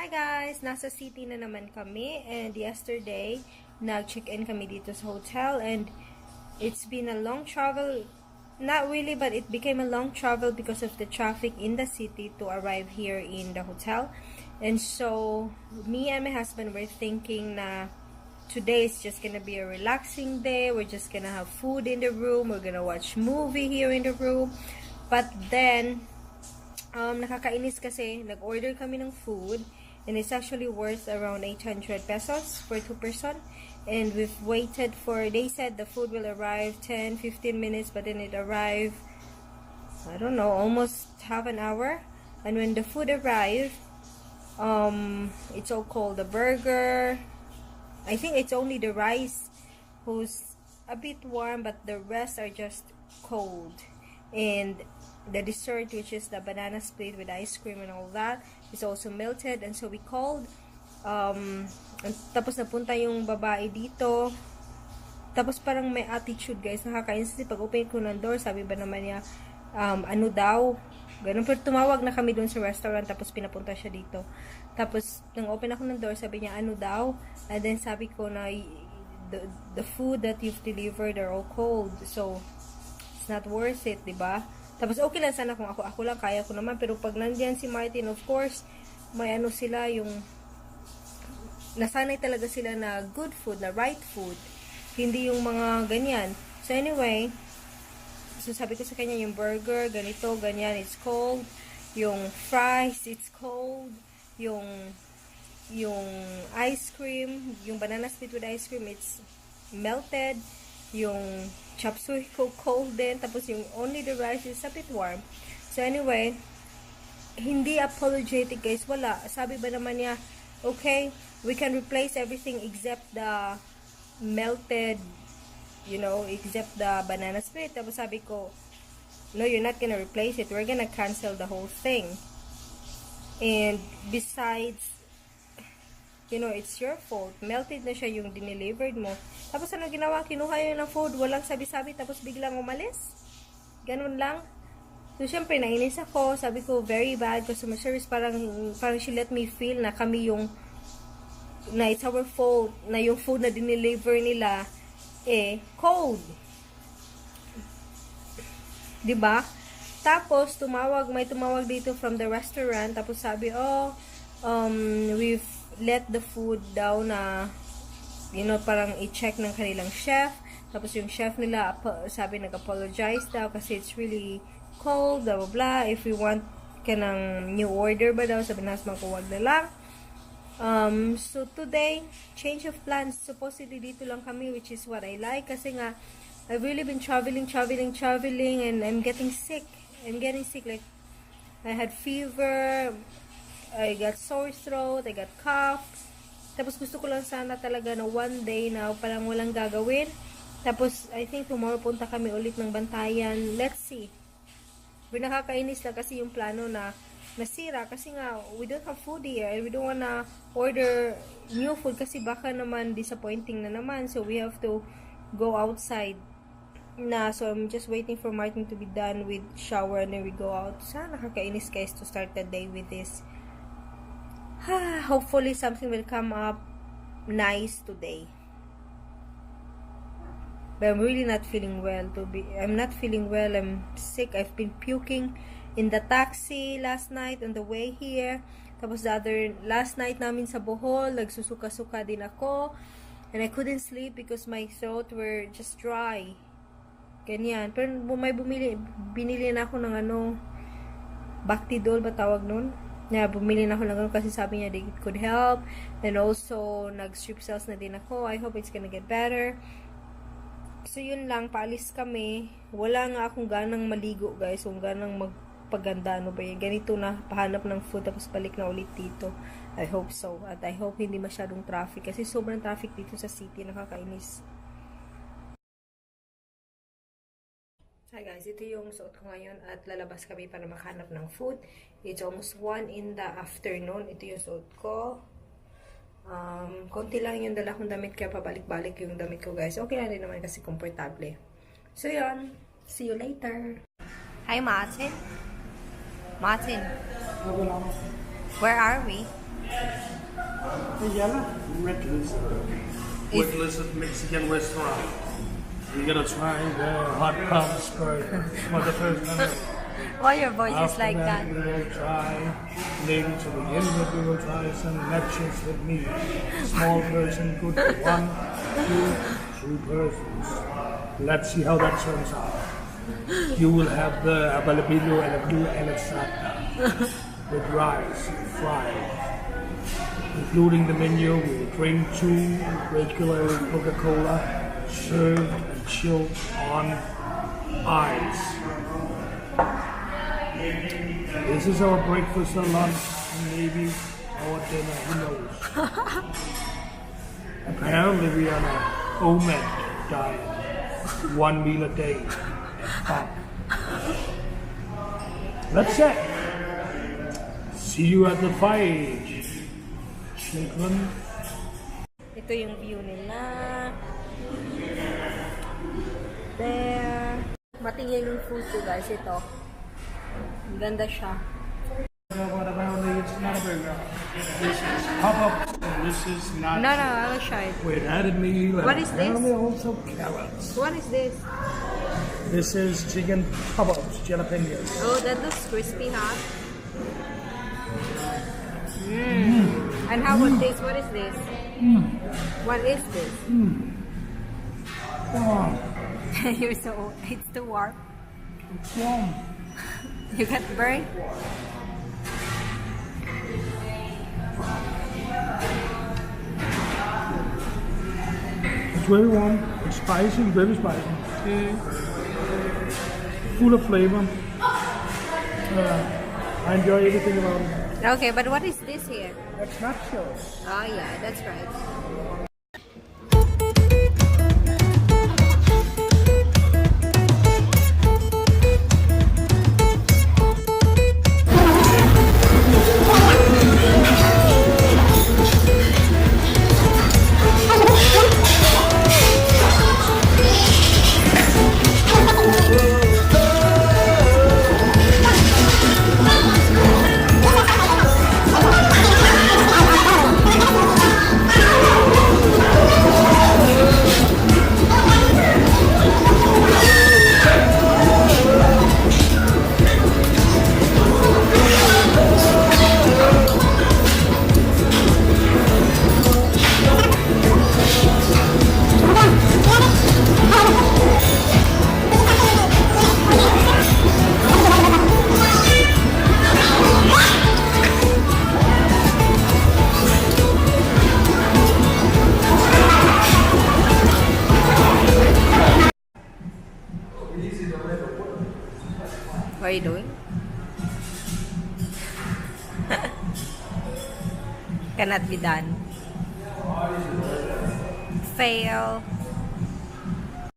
Hi guys! Nasa city na naman kami and yesterday, nag-check-in kami dito sa hotel and it's been a long travel. Not really, but it became a long travel because of the traffic in the city to arrive here in the hotel. And so, me and my husband were thinking na today is just gonna be a relaxing day. We're just gonna have food in the room. We're gonna watch movie here in the room. But then, nakakainis kasi nag-order kami ng food and it's actually worth around 800 pesos for 2 person, and we've waited for, they said the food will arrive 10-15 minutes, but then it arrived, I don't know, almost half an hour. And when the food arrived, it's all cold. The burger, I think it's only the rice who's a bit warm, but the rest are just cold. And the dessert, which is the banana split with ice cream and all that, is also melted. And so we called, tapos napunta yung babae dito, tapos parang may attitude guys, nakakainis. Pag open ko ng door, sabi ba naman niya, ano daw, ganun. Pero tumawag na kami dun sa restaurant, tapos pinapunta siya dito. Tapos nang open ako ng door, sabi niya ano daw, and then sabi ko na the food that you've delivered are all cold, so it's not worth it, diba? Tapos okay lang sana kung ako lang, kaya ko naman. Pero pag nandiyan si Martin, of course, may ano sila, yung nasanay talaga sila na good food, na right food. Hindi yung mga ganyan. So anyway, so sabi ko sa kanya, yung burger, ganito, ganyan, it's cold. Yung fries, it's cold. Yung ice cream, yung banana split with ice cream, it's melted. Yung chop suey ko cold din, tapos yung only the rice is a bit warm. So anyway, hindi apologetic guys, wala. Sabi ba naman niya, okay, we can replace everything except the melted, you know, except the banana split. Tapos sabi ko, no, you're not gonna replace it, we're gonna cancel the whole thing. And besides, you know, it's your fault. Melted na siya yung dinelivered mo. Tapos ano ginawa? Kinuha yun ng food, walang sabi-sabi, tapos biglang umalis. Ganun lang. So, syempre, nainis ako. Sabi ko, very bad customer service. Parang she let me feel na kami yung, na it's our fault, na yung food na dineliver nila, cold. Diba? Tapos, may tumawag dito from the restaurant. Tapos sabi, we've let the food daw na, you know, parang i-check ng kanilang chef. Tapos yung chef nila, sabi nag-apologize daw kasi it's really cold, blah blah blah. If we want ka ng new order ba daw, sabi na magkuwag na lang. So today, change of plans. Supposedly dito lang kami, which is what I like. Kasi nga, I've really been traveling, and I'm getting sick. Like, I had fever, I got sore throat, I got cough. Tapos gusto ko lang sana talaga na one day na parang walang gagawin. Tapos I think tomorrow punta kami ulit ng Bantayan. Let's see. Pero nakakainis lang kasi yung plano na nasira. Kasi nga, we don't have food here. And we don't wanna order new food kasi baka naman disappointing na naman. So we have to go outside na. So I'm just waiting for Martin to be done with shower and then we go out. Sana nakakainis guys to start the day with this. Hopefully something will come up nice today. But I'm really not feeling well. I'm not feeling well. I'm sick. I've been puking in the taxi last night on the way here. Tapos last night namin sa Bohol, nagsusuka-suka din ako. And I couldn't sleep because my throat were just dry. Ganyan. Pero binili na ako ng Bactidol ba tawag nun? Bumili na ako ng ganun kasi sabi niya it could help. And also, nag-strip cells na din ako. I hope it's gonna get better. So, yun lang. Paalis kami. Wala nga akong ganang maligo, guys. Kung ganang magpaganda, ano ba yan? Ganito na, pahanap ng food, tapos balik na ulit dito. I hope so. At I hope hindi masyadong traffic. Kasi sobrang traffic dito sa city. Nakakainis. Hi guys, ito yung suot ko ngayon at lalabas kami para makahanap ng food. It's almost 1 in the afternoon. Ito yung suot ko. Konti lang yung dala kong damit kaya pabalik-balik yung damit ko guys. Okay lang din naman kasi komportable. So yun, see you later. Hi Martin. Martin, where are we? The yellow red lizard. Red lizard Mexican restaurant. We're gonna try the hot cross for the first time. Why your voice is After like that? We will try, maybe to begin with, we will try some nachos with meat. Small person, good for 1, 2, 3 persons. Let's see how that turns out. You will have the abalabilo and a blue alexata with rice fried. Including the menu, we'll drink 2 regular Coca-Cola served and chilled on ice. This is our breakfast or lunch, and maybe our dinner, who knows. Apparently we are on a OMAD diet, 1 meal a day. Let's check. See you at the fight, children. Ito yung view nila. There. Matingin yung food ko guys, ito. Ang ganda siya. What about it's not a burger? This is pop-up. This is not. No, I'll try it. Wait, added me. What is this? Apparently also carrots. What is this? This is chicken pop-ups, jalapenos. Oh, that looks crispy, huh? And how about this? What is this? What is this? Oh, You're so... It's too warm. it's warm. You got burned? It's very warm. It's spicy, very spicy. Full of flavor. I enjoy everything about it. Okay, but what is this here? That's nachos. Oh yeah, that's right. What are you doing? Cannot be done. Fail.